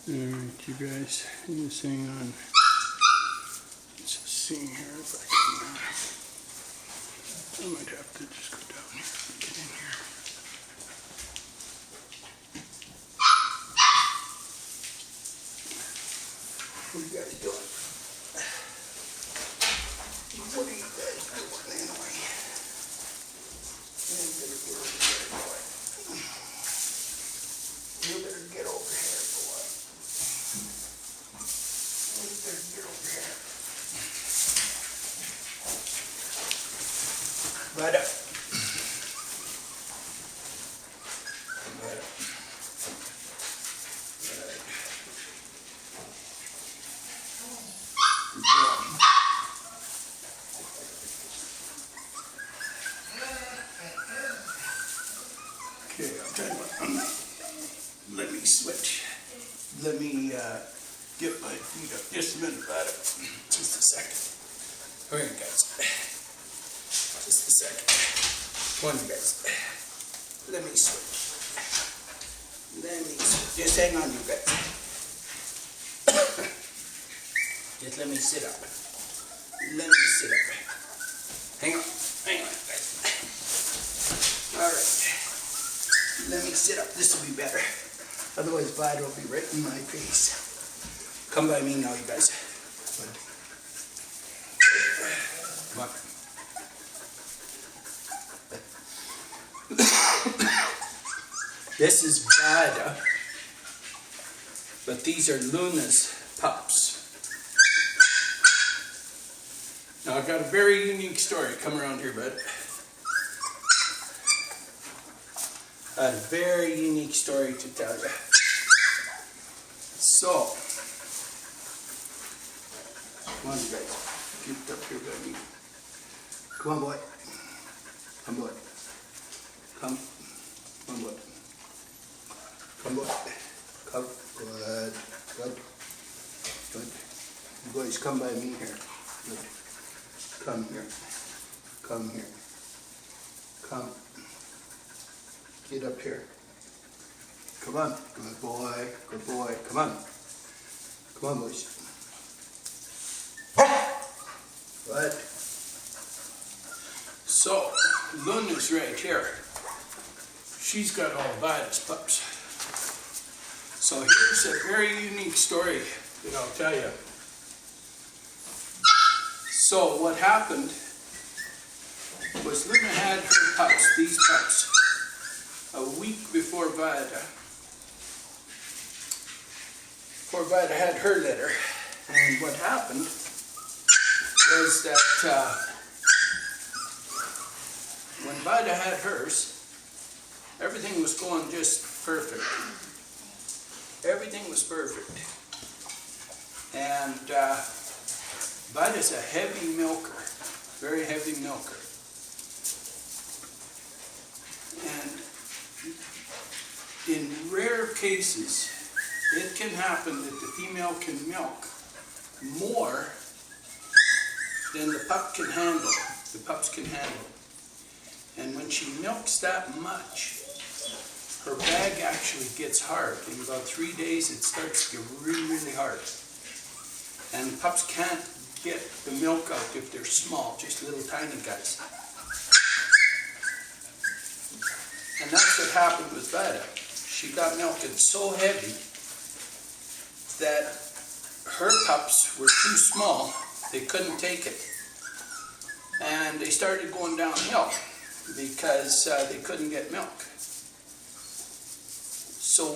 Alright, you guys, just hang on. Let's just see here if I can. I might have to just go down here and get in here. What are you guys doing? What are you guys doing anyway? You better get over here, boy. You better get over here. Right up. Right up. Right. Good job. Okay, I'll tell you what. Let me switch. Let me get my feet up. Just a minute, about it. Just a second. Okay, guys. Just a second. Come on, you guys. Let me switch. Let me switch. Just hang on, you guys. Just let me sit up. Let me sit up. Hang on. Hang on, guys. All right. Let me sit up. This will be better. Otherwise, Vida will be right in my face. Come by me now, you guys. Come on. This is Vida, but these are Luna's pups. Now, I've got a very unique story. Come around here, bud. A very unique story to tell you. So, come on, you guys. Get up here by me. Come on, boy. Come, boy. Come. Come, boy. Come, boy. Come. Good. Good. Good. You boys, come by me here. Good. Come here. Come here. Come. Get up here. Come on. Good boy. Good boy. Come on. Come on, boys. Good. So, Luna's right here. She's got all Vida's pups. So here's a very unique story that I'll tell you. So what happened was Luna had her pups, these pups, a week before Vida had her litter. And what happened was that when Vida had hers, everything was going just perfect. Everything was perfect. And Vida's a heavy milker, very heavy milker. And in rare cases, it can happen that the female can milk more than the pup can handle, the pups can handle. And when she milks that much, her bag actually gets hard. In about 3 days, it starts to get really, really hard. And pups can't get the milk out if they're small, just little tiny guys. And that's what happened with Vida. She got milking so heavy that her pups were too small. They couldn't take it. And they started going downhill because they couldn't get milk. So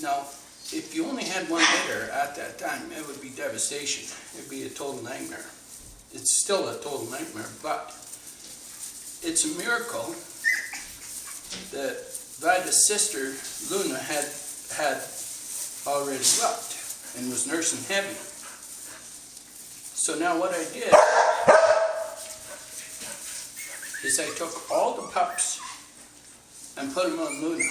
now, if you only had one litter at that time, it would be devastation. It would be a total nightmare. It's still a total nightmare, but it's a miracle that Vida's sister, Luna, had already whelped and was nursing heavy. So now what I did is I took all the pups and put them on Luna.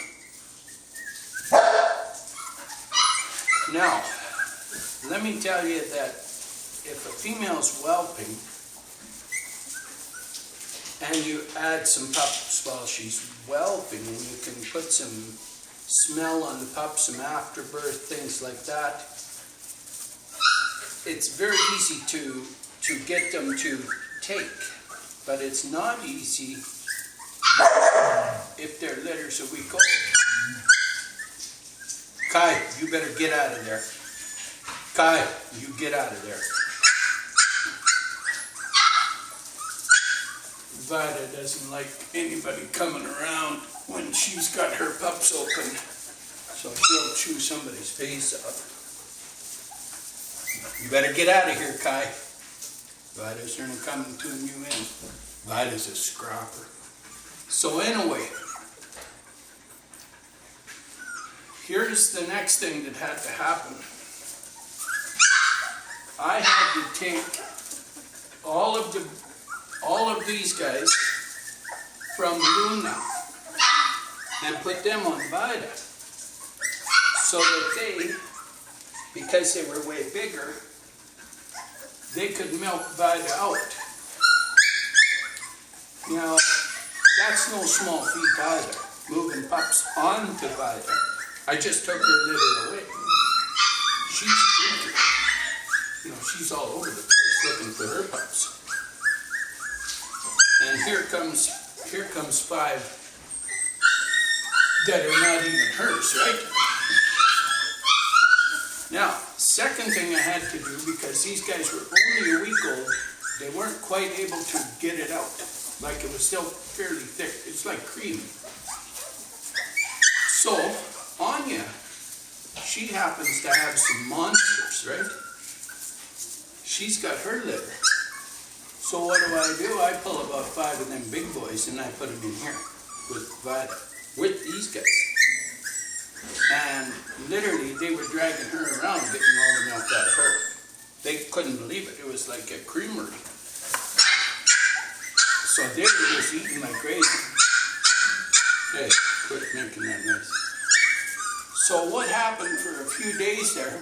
Now, let me tell you that if a female's whelping and you add some pups while she's whelping, and you can put some smell on the pups, some afterbirth, things like that. It's very easy to get them to take, but it's not easy if their litter's a week old. Kai, you better get out of there. Kai, you get out of there. Vida doesn't like anybody coming around when she's got her pups open, so she'll chew somebody's face up. You better get out of here, Kai. Vida's gonna come and tune you in. Vida's a scrapper. So anyway, here's the next thing that had to happen. I had to take all of these guys from Luna and put them on Vida, so that they, because they were way bigger, they could milk Vida out. Now, that's no small feat either, moving pups onto Vida. I just took her litter away. She's freaky. You know, she's all over the place looking for her pups. And here comes 5 that are not even hers, right? Now, second thing I had to do, because these guys were only a week old, they weren't quite able to get it out. Like, it was still fairly thick. It's like cream. So, Anya, she happens to have some monsters, right? She's got her litter. So what do? I pull about 5 of them big boys and I put them in here with Vida, with these guys. And literally, they were dragging her around, getting all the milk out of her. They couldn't believe it. It was like a creamery. So they were just eating like crazy. Hey, quit making that noise. So what happened for a few days there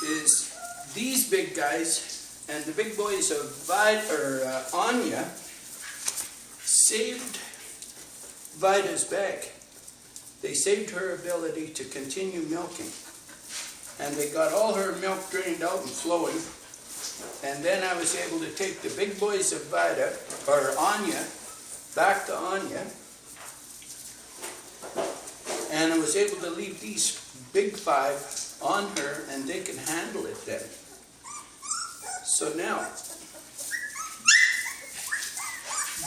is these big guys and the big boys of Anya saved Vida's bag. They saved her ability to continue milking. And they got all her milk drained out and flowing. And then I was able to take the big boys of Vida, or Anya, back to Anya. And I was able to leave these big 5 on her, and they can handle it then. So now,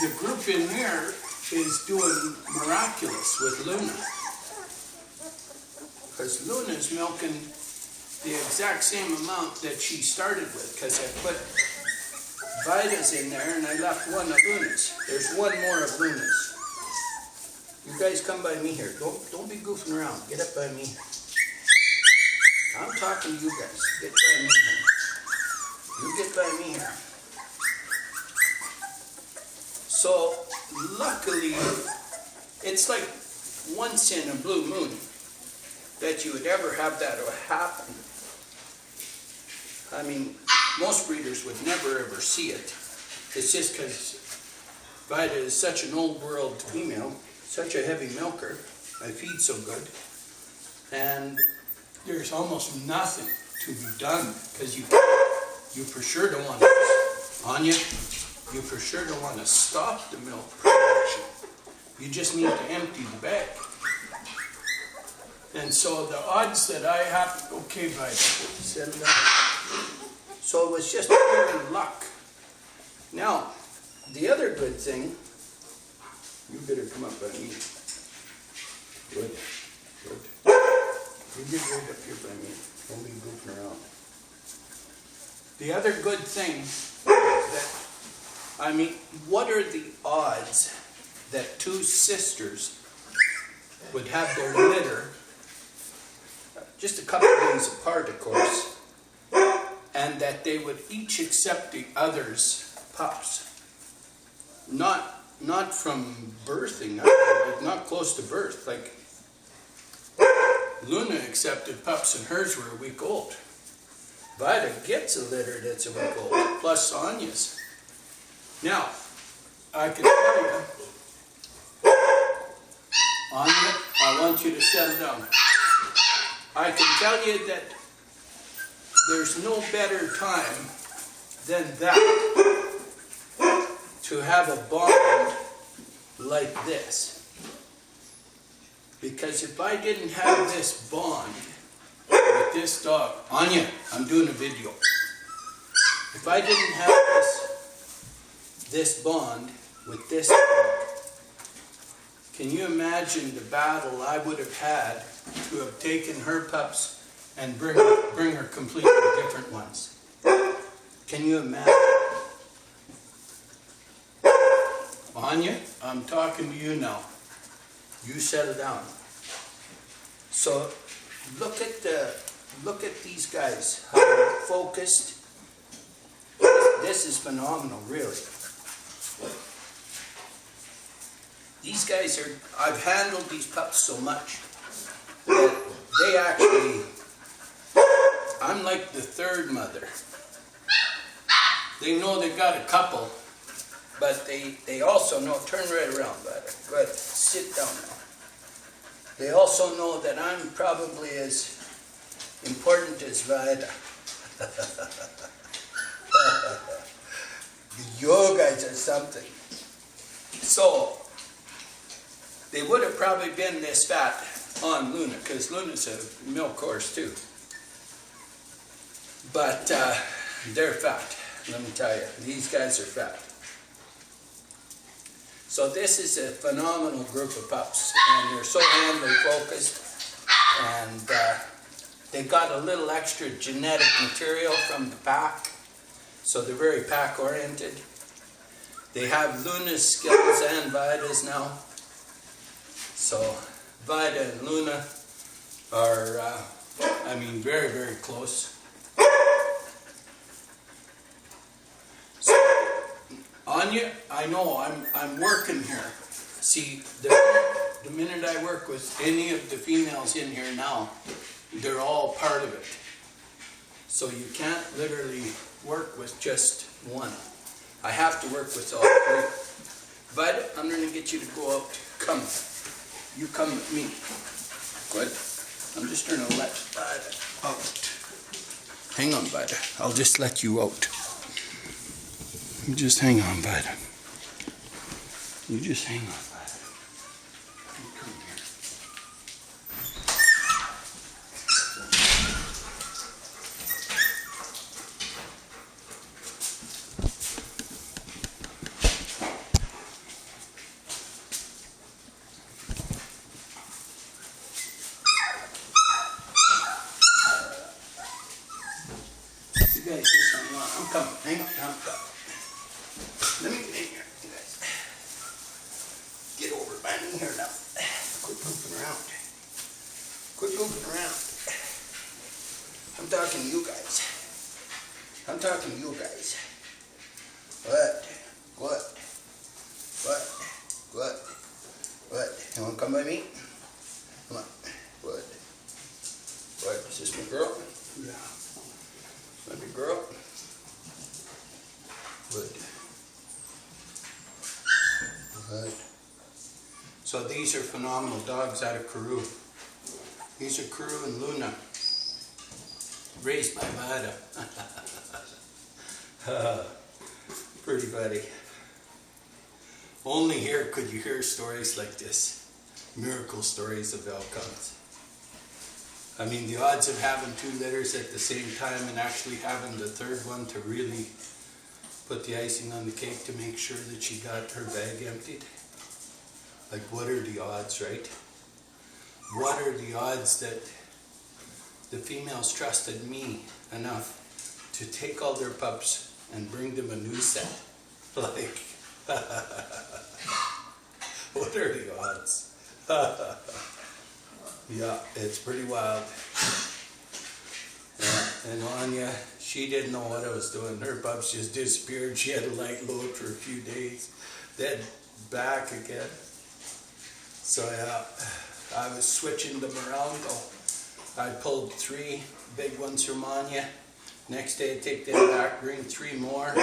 the group in there is doing miraculous with Luna. Because Luna's milking the exact same amount that she started with, because I put Vida's in there and I left one of Luna's. There's one more of Luna's. You guys come by me here. Don't be goofing around. Get up by me. I'm talking to you guys. Get by me here. You get by me here. So, luckily, it's like once in a blue moon that you would ever have that happen. I mean, most breeders would never ever see it. It's just because Vida is such an old world female, such a heavy milker. I feed so good. And there's almost nothing to be done, because you for sure don't want to, Anya, you for sure don't want to stop the milk production. You just need to empty the bag. And so the odds that I have, okay, Vida, set it up. So it was just pure luck. Now, the other good thing, you better come up by me. Good. You get right up here by me. Don't be goofing around. The other good thing that, I mean, what are the odds that 2 sisters would have their litter just a couple of days apart, of course, and that they would each accept the other's pups? Not from birthing, like not close to birth. Like, Luna accepted pups and hers were a week old. Vida gets a litter that's a week old, plus Anya's. Now, I can tell you, Anya, I want you to settle down. I can tell you that there's no better time than that to have a bond like this. Because if I didn't have this bond with this dog, Anya, I'm doing a video. If I didn't have this bond with this dog, can you imagine the battle I would have had to have taken her pups and bring her completely different ones? Can you imagine? Anya, I'm talking to you now. You settle down. So look at these guys, how they're focused. This is phenomenal, really. These guys are, I've handled these pups so much that they actually, I'm like the third mother. They know they've got a couple, but they also know, turn right around, Vida. Good, sit down now. They also know that I'm probably as important as Vida. You guys are something. So, they would have probably been this fat on Luna, because Luna's a milk horse too. But they're fat, let me tell you. These guys are fat. So this is a phenomenal group of pups, and they're so handler focused, and they got a little extra genetic material from the pack, so they're very pack oriented. They have Luna's skills and Vida's now. So Vida and Luna are, very, very close. So, Anya, I know I'm working here. See, the minute I work with any of the females in here now, they're all part of it. So you can't literally work with just one. I have to work with all three. Vida, I'm going to get you to go out. Come. You come with me. Good. I'm just going to let Vida out. Hang on, Vida. I'll just let you out. You just hang on, Vida. You just hang on, Vida. You come here. You guys just hang on. I'm coming. Hang on. I'm coming. Let me get in here, you guys. Get over by me here now. Quit goofing around. Quit goofing around. I'm talking to you guys. I'm talking to you guys. What? What? What? What? What? You want to come by me? Come on. What? What? Is this my girl? Yeah. My big girl? Good. Good. So these are phenomenal dogs out of Karoo. These are Karoo and Luna, raised by Vida. Pretty buddy. Only here could you hear stories like this. Miracle stories of Elkhounds. I mean, the odds of having 2 litters at the same time and actually having the third one to really put the icing on the cake to make sure that she got her bag emptied. Like, what are the odds, right? What are the odds that the females trusted me enough to take all their pups and bring them a new set? Like, what are the odds? Yeah, it's pretty wild. And Anya, she didn't know what I was doing. Her pups just disappeared. She had a light load for a few days, then back again. So yeah, I was switching them around though. I pulled 3 big ones from Anya. Next day I'd take them back, bring 3 more,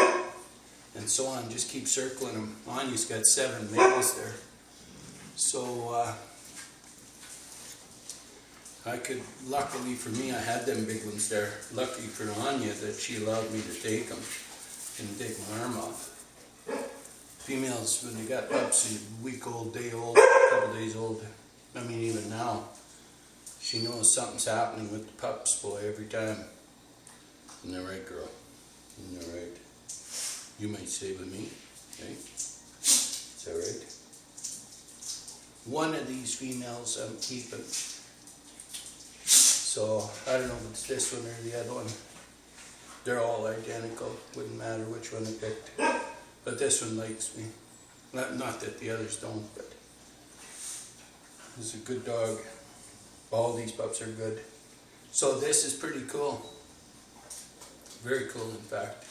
and so on. Just keep circling them. Anya's got 7 males there. So luckily for me, I had them big ones there. Lucky for Anya that she allowed me to take them and take my arm off. Females, when they got pups, a week old, day old, a couple days old, I mean even now, she knows something's happening with the pups, boy, every time. Isn't that right, girl? Isn't that right? You might say with me, right? Is that right? One of these females I'm keeping. So, I don't know if it's this one or the other one. They're all identical. Wouldn't matter which one I picked. But this one likes me. Not that the others don't, but this is a good dog. All these pups are good. So this is pretty cool. Very cool, in fact.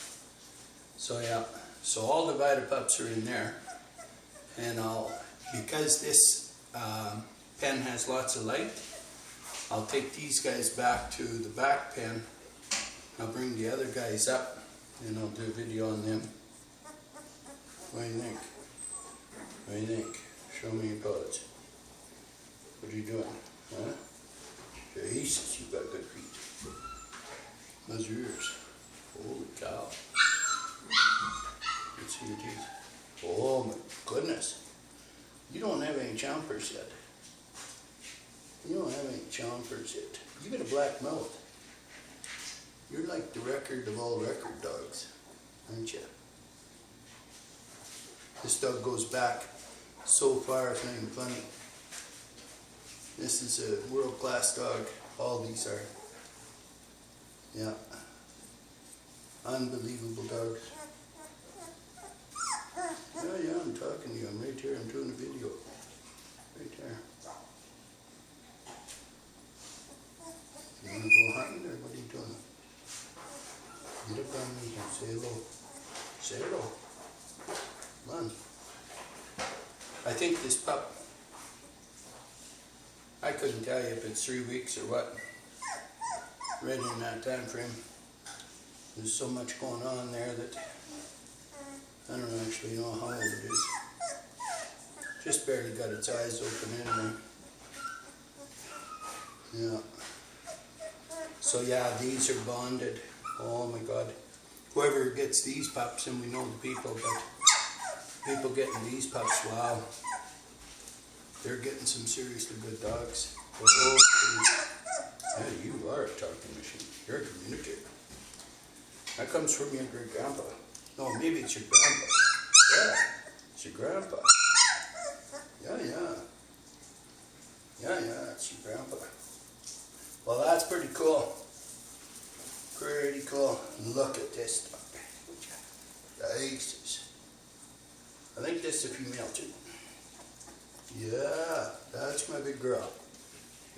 So yeah, so all the Vida pups are in there. And because this pen has lots of light, I'll take these guys back to the back pen. I'll bring the other guys up and I'll do a video on them. What do you think? What do you think? Show me your paws. What are you doing? Huh? Jesus, you've got good feet. Those are yours. Holy cow. Let's see your teeth. Oh my goodness. You don't have any chompers yet. You don't have any chompers yet. You got a black mouth. You're like the record of all record dogs, aren't you? This dog goes back so far, it's not even funny. This is a world-class dog. All these are. Yeah. Unbelievable dogs. Yeah, I'm talking to you. I'm right here. I'm doing a video. Right there. You want to go hunting or what are you doing? Get up on me and say hello. Say hello. Come on. I think this pup, I couldn't tell you if it's 3 weeks or what. Right in that time frame. There's so much going on there that I don't actually know how old it is. Just barely got its eyes open anyway. Yeah. So yeah, these are bonded. Oh my God. Whoever gets these pups, and we know the people, but people getting these pups, wow. They're getting some seriously good dogs. Oh, yeah, you are a talking machine. You're a communicator. That comes from your great grandpa. No, maybe it's your grandpa. Yeah, it's your grandpa. Yeah. Yeah, it's your grandpa. Well, that's pretty cool. Pretty cool. Look at this dog. Jesus. I think this is a female too. Yeah, that's my big girl.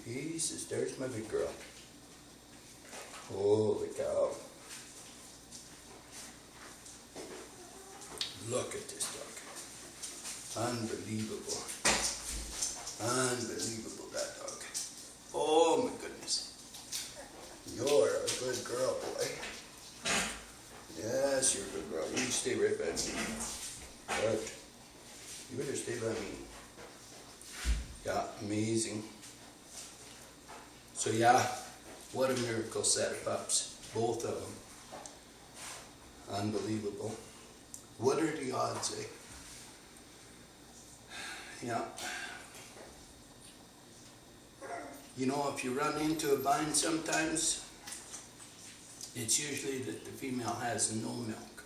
Jesus, there's my big girl. Holy cow. Look at this dog. Unbelievable. Unbelievable, that dog. Oh my goodness. You're a good girl, boy. Yes, you're a good girl. You stay right by me. Good. You better stay by me. Yeah, amazing. So yeah, what a miracle set of pups. Both of them. Unbelievable. What are the odds, eh? Yeah. You know, if you run into a bind sometimes, it's usually that the female has no milk.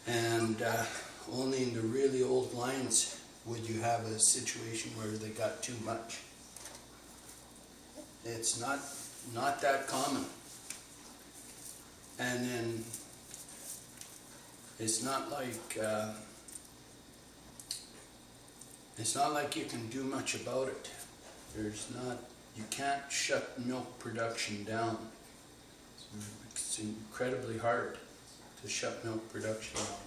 And only in the really old lines would you have a situation where they got too much. It's not that common. And then it's not like you can do much about it. You can't shut milk production down. It's incredibly hard to shut milk production down.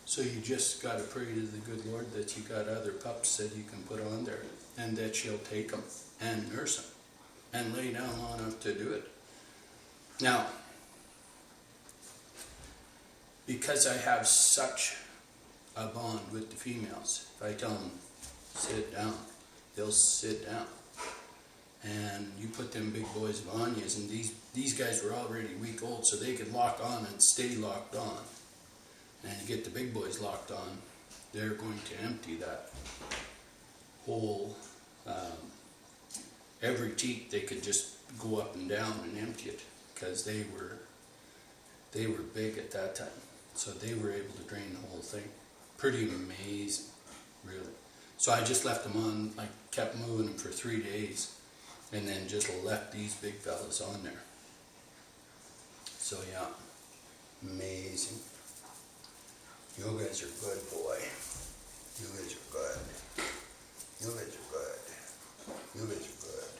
So you just got to pray to the good Lord that you got other pups that you can put on there, and that she'll take them and nurse them and lay down long enough to do it. Now, because I have such a bond with the females, if I tell them sit down, they'll sit down. and you put them big boys of Anya's, and these guys were already a week old, so they could lock on and stay locked on. And you get the big boys locked on, they're going to empty that whole, every teat they could just go up and down and empty it, because they were big at that time. So they were able to drain the whole thing. Pretty amazing, really. So I just left them on, I kept moving them for 3 days, and then just left these big fellas on there. So yeah, amazing. You guys are good, boy. You guys are good. You guys are good. You guys are good.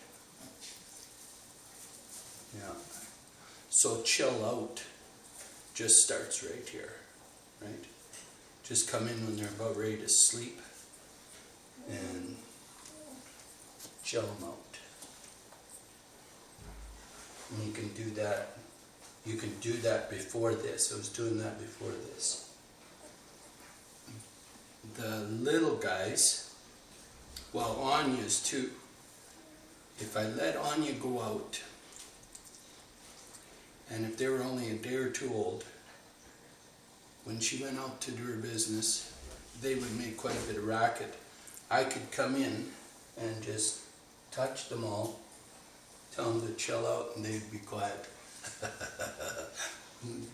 Yeah. So chill out just starts right here, right? Just come in when they're about ready to sleep and chill them out. And you can do that. You can do that before this. I was doing that before this. The little guys, well, Anya's too. If I let Anya go out, and if they were only a day or two old, when she went out to do her business, they would make quite a bit of racket. I could come in and just touch them all, tell them to chill out, and they'd be quiet.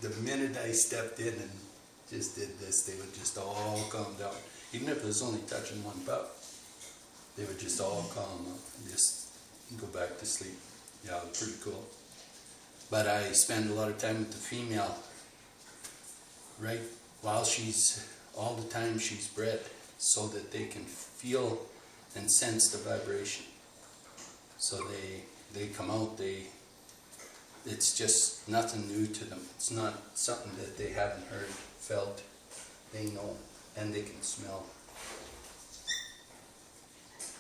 The minute I stepped in and just did this, they would just all calm down. Even if it was only touching one pup, they would just all calm up and just go back to sleep. Yeah, it was pretty cool. But I spend a lot of time with the female, right while she's, all the time she's bred, so that they can feel and sense the vibration. So they come out, it's just nothing new to them. It's not something that they haven't heard, felt. They know, and they can smell.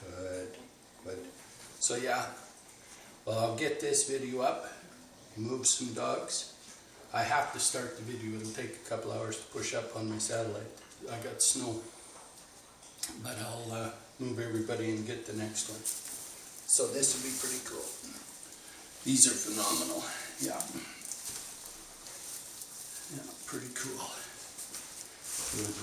Good, good. So yeah, well, I'll get this video up, move some dogs. I have to start the video. It'll take a couple hours to push up on my satellite. I got snow, but I'll move everybody and get the next one. So this will be pretty cool. These are phenomenal. Yeah. Yeah, pretty cool. Good,